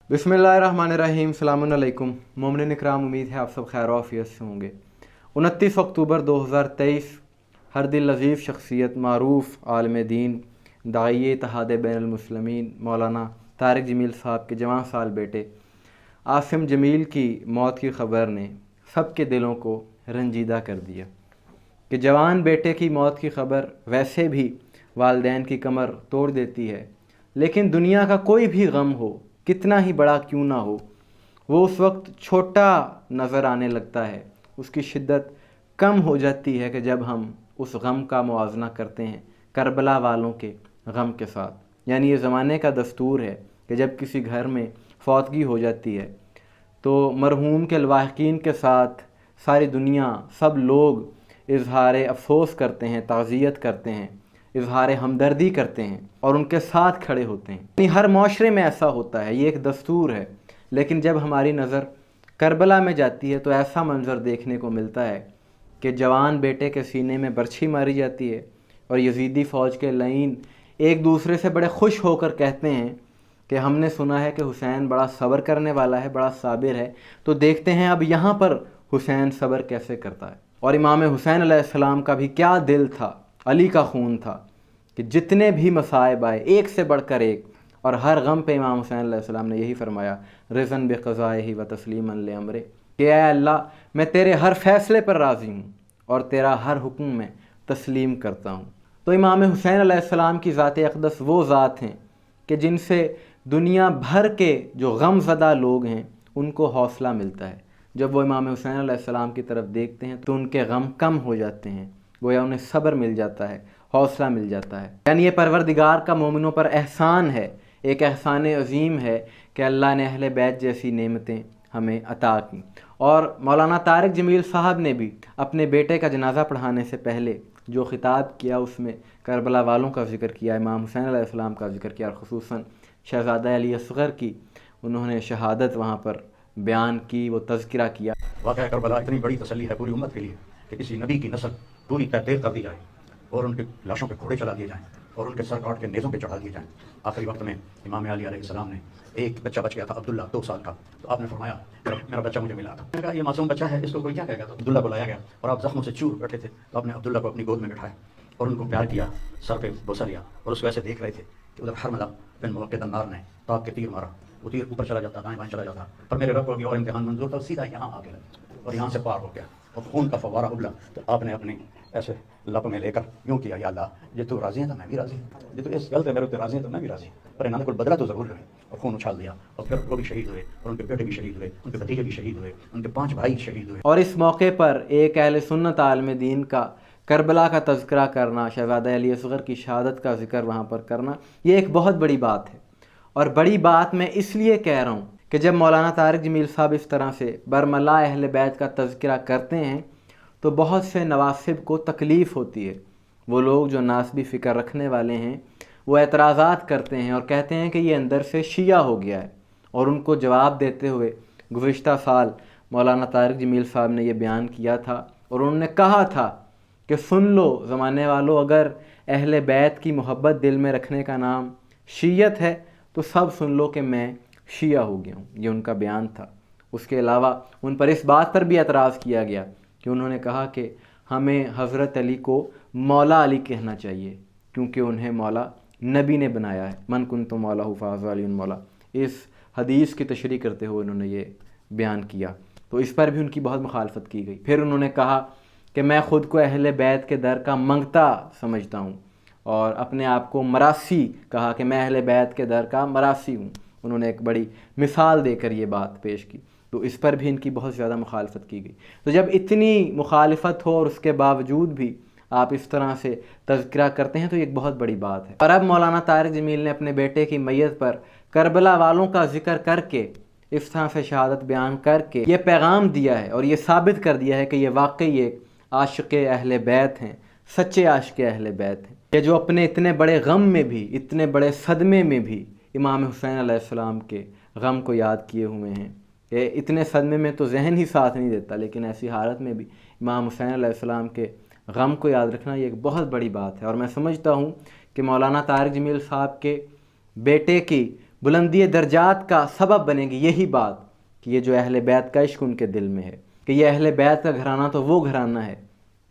बिस्मिल्लाहिर्रहमानिर्रहीम, सलामुन अलैकुम। मोमिन इकराम, उम्मीद है आप सब खैर आफियत से होंगे। 29 अक्टूबर 2023, हर दिल लजीफ़ शख्सियत, मारूफ़ आलिम दीन, दाई इत्तेहाद बैनुल मुस्लिमीन मौलाना तारिक जमील साहब के जवान साल बेटे आसिम जमील की मौत की ख़बर ने सबके दिलों को रंजीदा कर दिया कि जवान बेटे की मौत की ख़बर वैसे भी वालिदैन की कमर तोड़ देती है, लेकिन दुनिया का कोई भी गम हो, कितना ही बड़ा क्यों ना हो, वो उस वक्त छोटा नज़र आने लगता है। उसकी शिद्दत कम हो जाती है कि जब हम उस गम का मुआवजना करते हैं करबला वालों के गम के साथ। यानी ये ज़माने का दस्तूर है कि जब किसी घर में फौतगी हो जाती है तो मरहूम के लवाहिकीन के साथ सारी दुनिया, सब लोग इजहार अफसोस करते हैं, ताज़ियत करते हैं, इजहार हमदर्दी करते हैं और उनके साथ खड़े होते हैं। यानी हर माशरे में ऐसा होता है, ये एक दस्तूर है। लेकिन जब हमारी नज़र करबला में जाती है तो ऐसा मंज़र देखने को मिलता है कि जवान बेटे के सीने में बर्छी मारी जाती है और यजीदी फ़ौज के लईन एक दूसरे से बड़े खुश होकर कहते हैं कि हमने सुना है कि हुसैन बड़ा सब्र करने वाला है, बड़ा साबिर है, तो देखते हैं अब यहाँ पर हुसैन सब्र कैसे करता है। और इमाम हुसैन अलैहिस्सलाम का भी क्या दिल था, अली का खून था कि जितने भी मसाइब आए एक से बढ़कर एक, और हर गम पे इमाम हुसैन अलैहिस्सलाम ने यही फरमाया, रिज़न बिक़ज़ाइही व तस्लीमन लिअम्रे, कि ऐ अल्लाह मैं तेरे हर फ़ैसले पर राज़ी हूँ और तेरा हर हुक्म में तस्लीम करता हूँ। तो इमाम हुसैन अलैहिस्सलाम की ज़ात अक़दस वो ज़ात हैं कि जिनसे दुनिया भर के जो गमज़दा लोग हैं उनको हौसला मिलता है। जब वो इमाम हुसैन अलैहिस्सलाम की तरफ देखते हैं तो उनके गम कम हो जाते हैं, गोया उन्हें सब्र मिल जाता है, हौसला मिल जाता है। यानी ये परवरदिगार का मोमिनों पर एहसान है, एक एहसान अज़ीम है कि अल्लाह ने अहले बैत जैसी नेमतें हमें अता की। और मौलाना तारिक जमील साहब ने भी अपने बेटे का जनाजा पढ़ाने से पहले जो ख़िताब किया उसमें करबला वालों का ज़िक्र किया, इमाम हुसैन अलैहिस्सलाम का ज़िक्र किया, और ख़ुसूसन शहज़ादा अली असग़र की उन्होंने शहादत वहाँ पर बयान की, वो तज़किरा किया। वाक़या करबला इतनी बड़ी तसल्ली है पूरी उम्मत के लिए कि किसी नबी की नस्ल पूरी तहदीर कर दी जाए और उनके लाशों पे घोड़े चला दिए जाएँ और उनके सर काट के नेज़ों पे चढ़ा दिए जाएँ। आखिरी वक्त में इमाम अली अलैहिस्सलाम ने, एक बच्चा बच गया था अब्दुल्ला 2 साल का, तो आपने फरमाया मेरा बच्चा मुझे मिला था। मैंने कहा ये मासूम बच्चा है, इसको कोई क्या कहेगा। तो अब्दुल्ला को लाया गया और आप ज़ख्मों से चूर बैठे थे, तो आपने अब्दुल्ला को अपनी गोद में बिठाया और उनको प्यार किया, सर पे बोसा लिया और उसको ऐसे देख रहे थे कि उधर हरमला बिन मुवक्किद अन्नार ने ताक के तीर मारा, वो तीर ऊपर चला जाता, दाएं बाएं चला जाता, पर मेरे रब को भी और इम्तिहान मंजूर था, सीधा यहाँ आ गया और यहाँ से पार हो गया और खून का फव्वारा उबला। तो आपने अपनी ऐसे लब में लेकर यूँ किया, या अल्लाह जे तू राज़ी है तो मैं भी राज़ी, जे तू इस गलत है मेरे ऊपर राज़ी है तो मैं भी राज़ी, पर इन्होंने कोई बदला तो ज़रूर रहे। और खून उछाल दिया और फिर वो भी शहीद हुए और उनके बेटे भी शहीद हुए, उनके भतीजे भी शहीद हुए, उनके 5 भाई शहीद हुए। और इस मौके पर एक अहले सुन्नत आलिम दीन का करबला का तज़किरा करना, शहज़ादा अली असग़र की शहादत का ज़िक्र वहाँ पर करना, ये एक बहुत बड़ी बात है। और बड़ी बात मैं इसलिए कह रहा हूँ कि जब मौलाना तारिक जमील साहब इस तरह से बरमला अहले बैत का तज़किरा करते हैं तो बहुत से नवासिब को तकलीफ़ होती है। वो लोग जो नासबी फ़िक्र रखने वाले हैं वो एतराज़ात करते हैं और कहते हैं कि ये अंदर से शिया हो गया है। और उनको जवाब देते हुए गुज़िश्ता साल मौलाना तारिक जमील साहब ने ये बयान किया था और उन्होंने कहा था कि सुन लो ज़माने वालों, अगर अहले बैत की मोहब्बत दिल में रखने का नाम शीयत है तो सब सुन लो कि मैं शिया हो गया हूँ। ये उनका बयान था। उसके अलावा उन पर इस बात पर भी एतराज़ किया गया कि उन्होंने कहा कि हमें हज़रत अली को मौला अली कहना चाहिए क्योंकि उन्हें मौला नबी ने बनाया है, मन कुन्तु मौला फ़ाज़ अली मौला। इस हदीस की तशरीह करते हुए उन्होंने ये बयान किया, तो इस पर भी उनकी बहुत मुखालफत की गई। फिर उन्होंने कहा कि मैं ख़ुद को अहले बैत के दर का मंगता समझता हूँ और अपने आप को मरासी कहा कि मैं अहले बैत के दर का मरासी हूँ। उन्होंने एक बड़ी मिसाल देकर ये बात पेश की, तो इस पर भी इनकी बहुत ज़्यादा मुखालफत की गई। तो जब इतनी मुखालफत हो और उसके बावजूद भी आप इस तरह से तज़किरा करते हैं तो ये एक बहुत बड़ी बात है। और अब मौलाना तारिक जमील ने अपने बेटे की मैयत पर करबला वालों का ज़िक्र करके, इस तरह से शहादत बयान करके ये पैगाम दिया है और ये साबित कर दिया है कि ये वाकई एक आशिक़ अहले बैत हैं, सच्चे आशिक़ अहले बैत हैं, ये जो अपने इतने बड़े गम में भी, इतने बड़े सदमे में भी इमाम हुसैन अलैहिस्सलाम के गम को याद किए हुए हैं। कि इतने सदमे में तो जहन ही साथ नहीं देता, लेकिन ऐसी हालत में भी इमाम हुसैन अलैहिस्सलाम के गम को याद रखना ये एक बहुत बड़ी बात है। और मैं समझता हूँ कि मौलाना तारिक जमील साहब के बेटे की بلندی درجات کا سبب بنے گی یہی بات کہ یہ جو اہل بیت کا عشق ان کے دل میں ہے، کہ یہ اہل بیت کا گھرانہ تو وہ گھرانہ ہے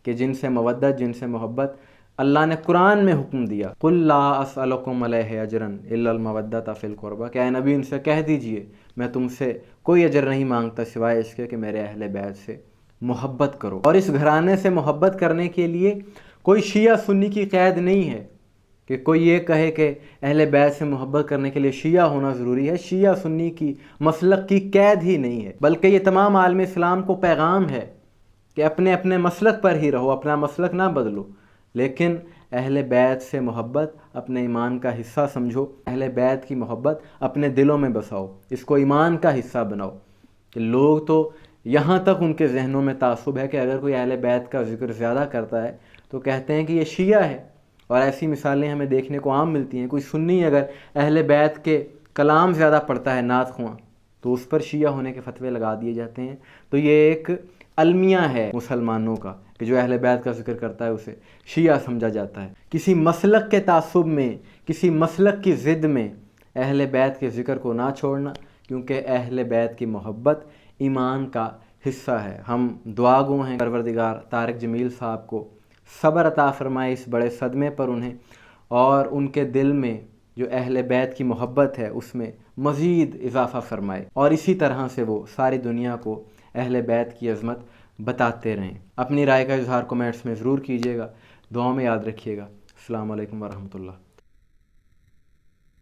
کہ جن سے مودت، جن سے محبت اللہ نے قرآن میں حکم دیا، قُلْ لَا أَسْأَلُكُمْ عَلَيْهِ أَجْرًا إِلَّا الْمَوَدَّةَ فِي الْقُرْبَى، کہ اے نبی ان سے کہہ دیجئے میں تم سے کوئی اجر نہیں مانگتا سوائے اس کے کہ میرے اہل بیت سے محبت کرو۔ اور اس گھرانے سے محبت کرنے کے لیے کوئی شیعہ سنی کی قید نہیں ہے کہ کوئی یہ کہے کہ اہل بیت سے محبت کرنے کے لیے شیعہ ہونا ضروری ہے۔ شیعہ سنی کی مسلک کی قید ہی نہیں ہے، بلکہ یہ تمام عالم اسلام کو پیغام ہے کہ اپنے اپنے مسلک پر ہی رہو، اپنا مسلک نہ بدلو، لیکن اہل بیت سے محبت اپنے ایمان کا حصہ سمجھو، اہل بیت کی محبت اپنے دلوں میں بساؤ، اس کو ایمان کا حصہ بناؤ۔ کہ لوگ تو یہاں تک ان کے ذہنوں میں تعصب ہے کہ اگر کوئی اہل بیت کا ذکر زیادہ کرتا ہے تو کہتے ہیں کہ یہ شیعہ ہے، اور ایسی مثالیں ہمیں دیکھنے کو عام ملتی ہیں۔ کوئی سنی اگر اہل بیت کے کلام زیادہ پڑھتا ہے، نعت خواں، تو اس پر شیعہ ہونے کے فتوے لگا دیے جاتے ہیں۔ تو یہ ایک المیہ ہے مسلمانوں کا کہ جو اہل بیت کا ذکر کرتا ہے اسے شیعہ سمجھا جاتا ہے۔ کسی مسلک کے تعصب میں، کسی مسلک کی ضد میں اہل بیت کے ذکر کو نہ چھوڑنا، کیونکہ اہل بیت کی محبت ایمان کا حصہ ہے۔ ہم دعا گو ہیں پروردگار طارق جمیل صاحب کو صبر عطا فرمائے اس بڑے صدمے پر انہیں، اور ان کے دل میں جو اہل بیت کی محبت ہے اس میں مزید اضافہ فرمائے، اور اسی طرح سے وہ ساری دنیا کو اہل بیت کی عظمت بتاتے رہیں۔ اپنی رائے کا اظہار کومنٹس میں ضرور کیجیے گا، دعاؤں میں یاد رکھیے گا۔ السلام علیکم ورحمۃ اللہ۔